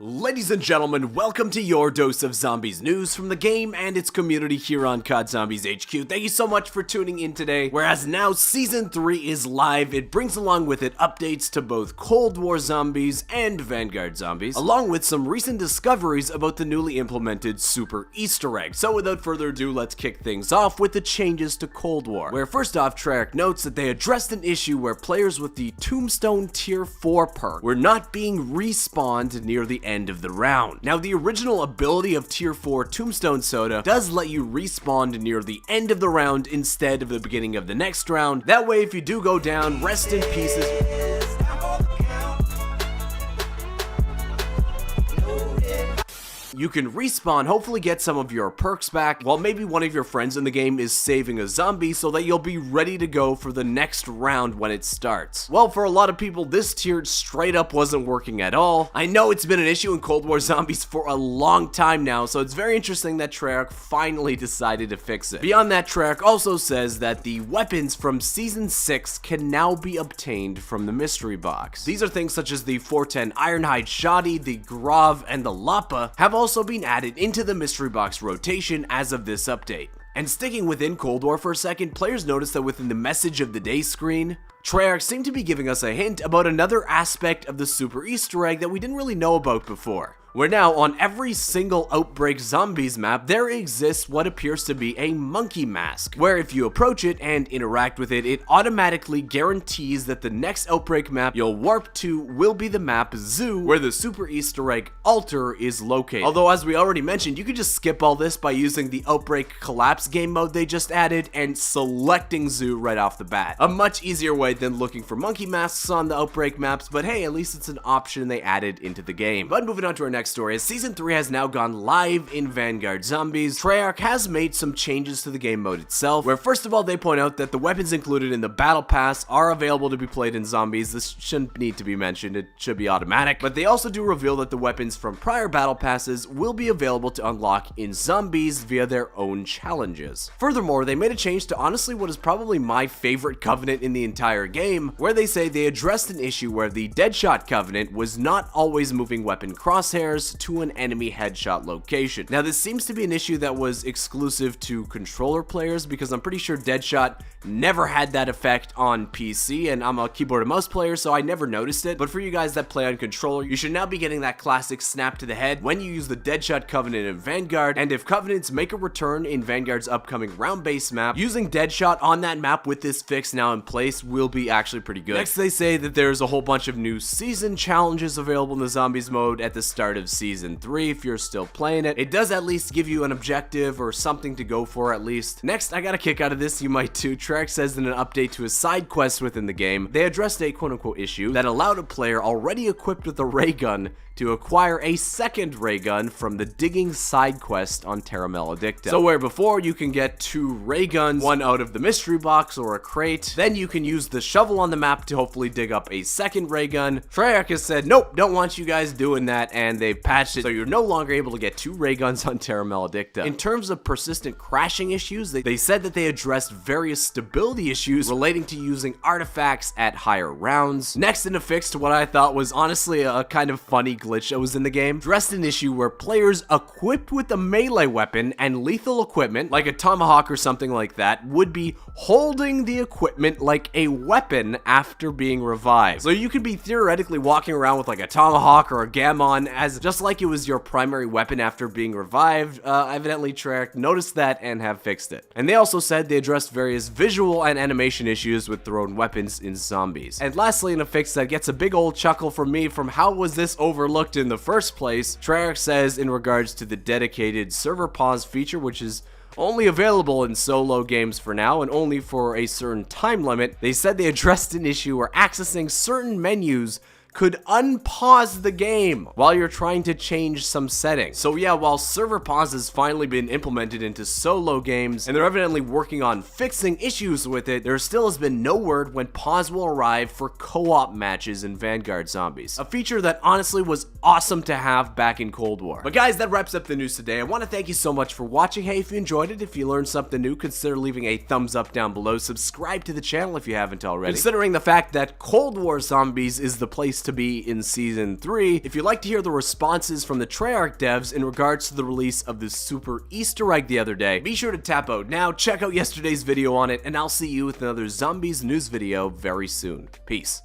Ladies and gentlemen, welcome to your dose of zombies news from the game and its community here on COD Zombies HQ. Thank you so much for tuning in today. Whereas now Season 3 is live, it brings along with it updates to both Cold War zombies and Vanguard zombies, along with some recent discoveries about the newly implemented Super Easter egg. So without further ado, let's kick things off with the changes to Cold War, where first off, Treyarch notes that they addressed an issue where players with the Tombstone Tier 4 perk were not being respawned near the end of the round. Now, the original ability of Tier 4 Tombstone Soda does let you respawn near the end of the round instead of the beginning of the next round. That way, if you do go down, rest in pieces. You can respawn, hopefully get some of your perks back, while maybe one of your friends in the game is saving a zombie so that you'll be ready to go for the next round when it starts. Well, for a lot of people, this tier straight up wasn't working at all. I know it's been an issue in Cold War Zombies for a long time now, so it's very interesting that Treyarch finally decided to fix it. Beyond that, Treyarch also says that the weapons from Season 6 can now be obtained from the mystery box. These are things such as the 410 Ironhide Shoddy, the Grav, and the Lapa have also been added into the mystery box rotation as of this update. And sticking within Cold War for a second, players noticed that within the message of the day screen, Treyarch seemed to be giving us a hint about another aspect of the Super Easter egg that we didn't really know about before. Where now, on every single Outbreak Zombies map, there exists what appears to be a monkey mask, where if you approach it and interact with it, it automatically guarantees that the next Outbreak map you'll warp to will be the map Zoo, where the Super Easter egg altar is located. Although, as we already mentioned, you could just skip all this by using the Outbreak Collapse game mode they just added and selecting Zoo right off the bat. A much easier way than looking for monkey masks on the Outbreak maps, but hey, at least it's an option they added into the game. But moving on to our next story, as Season 3 has now gone live in Vanguard Zombies, Treyarch has made some changes to the game mode itself, where first of all they point out that the weapons included in the Battle Pass are available to be played in Zombies. This shouldn't need to be mentioned, it should be automatic, but they also do reveal that the weapons from prior Battle Passes will be available to unlock in Zombies via their own challenges. Furthermore, they made a change to honestly what is probably my favorite Covenant in the entire game, where they say they addressed an issue where the Deadshot Covenant was not always moving weapon crosshairs to an enemy headshot location. Now, this seems to be an issue that was exclusive to controller players, because I'm pretty sure Deadshot never had that effect on PC, and I'm a keyboard and mouse player, so I never noticed it. But for you guys that play on controller, you should now be getting that classic snap to the head when you use the Deadshot Covenant in Vanguard, and if Covenants make a return in Vanguard's upcoming round-based map, using Deadshot on that map with this fix now in place will be actually pretty good. Next, they say that there's a whole bunch of new season challenges available in the Zombies mode at the start of Season 3 if you're still playing it. It does at least give you an objective or something to go for at least. Next, I got a kick out of this, you might too. Treyarch says in an update to a side quest within the game, they addressed a quote-unquote issue that allowed a player already equipped with a ray gun to acquire a second ray gun from the digging side quest on Terra Maledicta. So where before you can get 2 ray guns, one out of the mystery box or a crate, then you can use the shovel on the map to hopefully dig up a second ray gun. Treyarch has said, nope, don't want you guys doing that, and they've patched it so you're no longer able to get 2 ray guns on Terra Maledicta. In terms of persistent crashing issues, they said that they addressed various stability issues relating to using artifacts at higher rounds. Next, in a fix to what I thought was honestly a kind of funny glitch that was in the game, addressed an issue where players equipped with a melee weapon and lethal equipment, like a tomahawk or something like that, would be holding the equipment like a weapon after being revived. So you could be theoretically walking around with like a tomahawk or a gammon as just like it was your primary weapon after being revived. Evidently Treyarch noticed that and have fixed it. And they also said they addressed various visual and animation issues with thrown weapons in Zombies. And lastly, in a fix that gets a big old chuckle from me from how was this overlooked in the first place, Treyarch says in regards to the dedicated server pause feature, which is only available in solo games for now and only for a certain time limit, they said they addressed an issue where accessing certain menus could unpause the game while you're trying to change some settings. So yeah, while server pause has finally been implemented into solo games, and they're evidently working on fixing issues with it, there still has been no word when pause will arrive for co-op matches in Vanguard Zombies. A feature that honestly was awesome to have back in Cold War. But guys, that wraps up the news today. I want to thank you so much for watching. Hey, if you enjoyed it, if you learned something new, consider leaving a thumbs up down below. Subscribe to the channel if you haven't already. Considering the fact that Cold War Zombies is the place to to be in Season 3 if you'd like to hear the responses from the Treyarch devs in regards to the release of this super Easter egg the other day. Be sure to tap out now, check out yesterday's video on it, and I'll see you with another Zombies news video very soon. Peace.